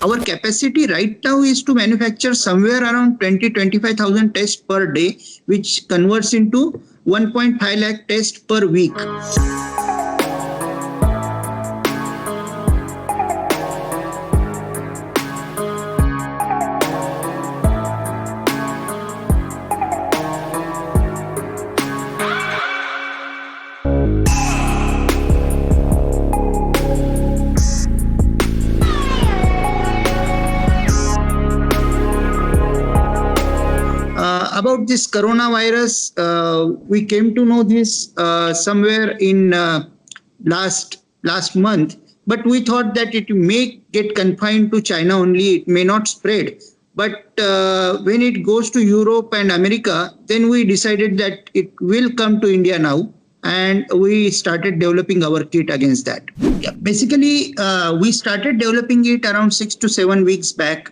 Our capacity right now is to manufacture somewhere around 20-25,000 tests per day, which converts into 1.5 lakh tests per week. About this coronavirus, we came to know this somewhere in last month, but we thought that it may get confined to China only, it may not spread. But when it goes to Europe and America, then we decided that it will come to India now, and we started developing our kit against that. Yeah, basically, we started developing it around 6 to 7 weeks back.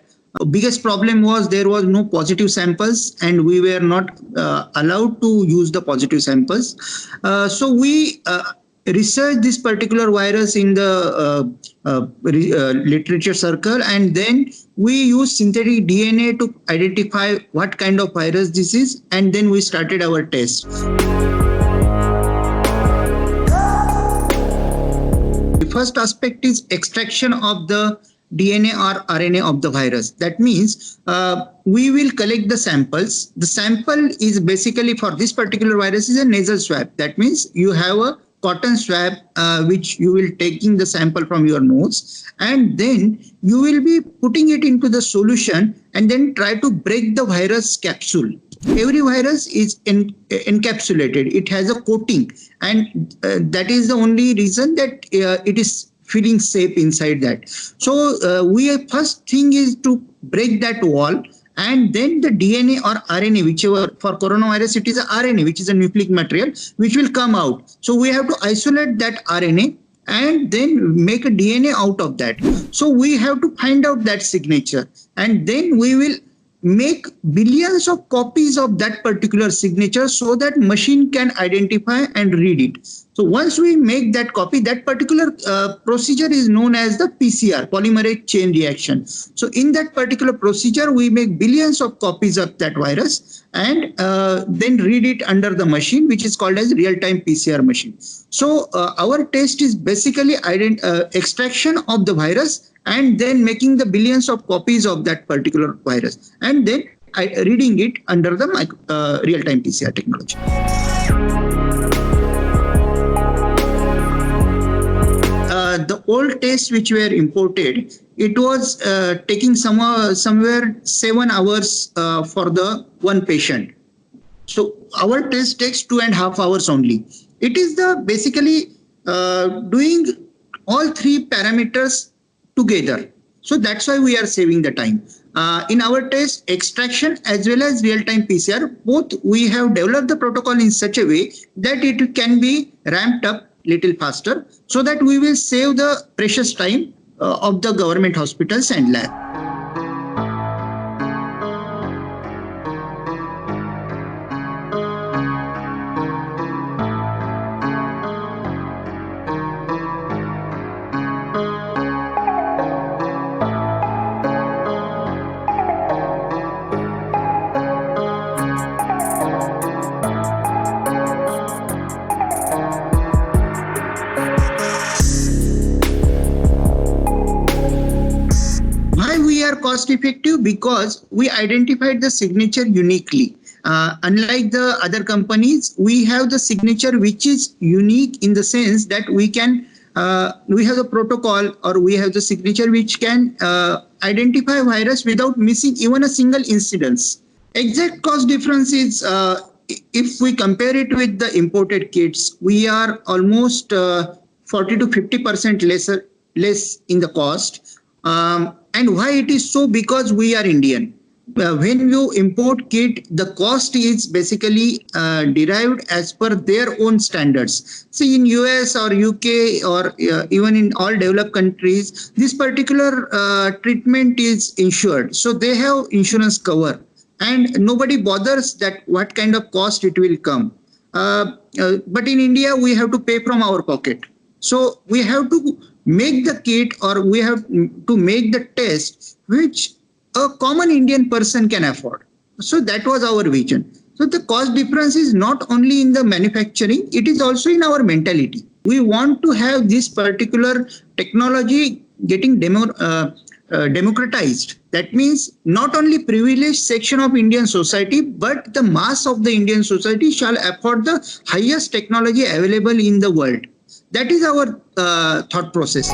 Biggest problem was there was no positive samples, and we were not allowed to use the positive samples. So we researched this particular virus in the literature circle, and then we used synthetic DNA to identify what kind of virus this is, and then we started our test. The first aspect is extraction of the DNA or RNA of the virus. That means we will collect the samples. The sample is basically for this particular virus is a nasal swab. That means you have a cotton swab which you will taking the sample from your nose, and then you will be putting it into the solution and then try to break the virus capsule. Every virus is encapsulated. It has a coating, and that is the only reason that it is feeling safe inside that. So we first thing is to break that wall, and then the DNA or RNA, whichever, for coronavirus it is a RNA, which is a nucleic material, which will come out. So we have to isolate that RNA and then make a DNA out of that. So we have to find out that signature, and then we will make billions of copies of that particular signature so that machine can identify and read it. So once we make that copy, that particular procedure is known as the PCR, polymerase chain reaction. So in that particular procedure, we make billions of copies of that virus and then read it under the machine, which is called as real-time PCR machine. So our test is basically extraction of the virus and then making the billions of copies of that particular virus and then reading it under the real-time PCR technology. The old tests which were imported, it was taking somewhere 7 hours for the one patient. So our test takes 2.5 hours only. It is the basically doing all 3 parameters together. So that's why we are saving the time. In our test, extraction as well as real-time PCR, both we have developed the protocol in such a way that it can be ramped up little faster so that we will save the precious time of the government hospitals and lab. Cost effective because we identified the signature uniquely. Unlike the other companies, we have the signature which is unique in the sense that we have the protocol or we have the signature which can identify virus without missing even a single incidence. Exact cost difference is if we compare it with the imported kits, we are almost 40 to 50% less in the cost. And why it is so? Because we are Indian. When you import kit, the cost is basically derived as per their own standards. See, in US or UK or even in all developed countries, this particular treatment is insured. So they have insurance cover and nobody bothers that what kind of cost it will come. But in India, we have to pay from our pocket. So we have to make the kit, or we have to make the test which a common Indian person can afford. So that was our vision. So the cost difference is not only in the manufacturing, it is also in our mentality. We want to have this particular technology getting democratized. That means not only privileged section of Indian society, but the mass of the Indian society shall afford the highest technology available in the world. That is our thought process.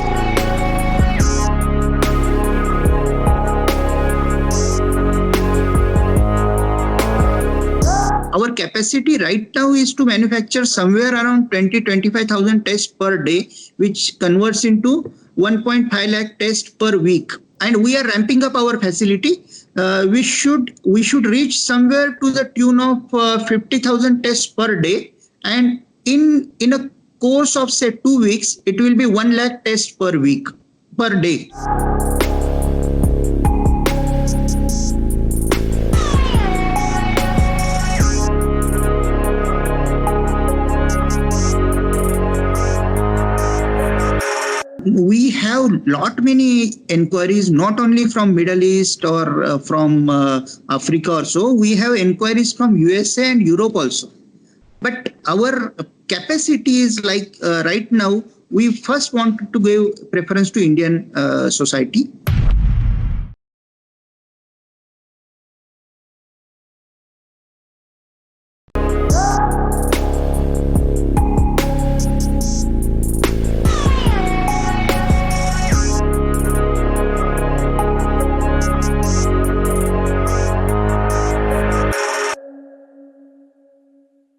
Our capacity right now is to manufacture somewhere around 20-25,000 tests per day, which converts into 1.5 lakh tests per week. And we are ramping up our facility. We should reach somewhere to the tune of 50,000 tests per day. And in a course of say 2 weeks, it will be 1 lakh tests per week, per day. We have lot many inquiries, not only from Middle East or from Africa or so. We have inquiries from USA and Europe also. But our capacity is like right now, we first want to give preference to Indian society.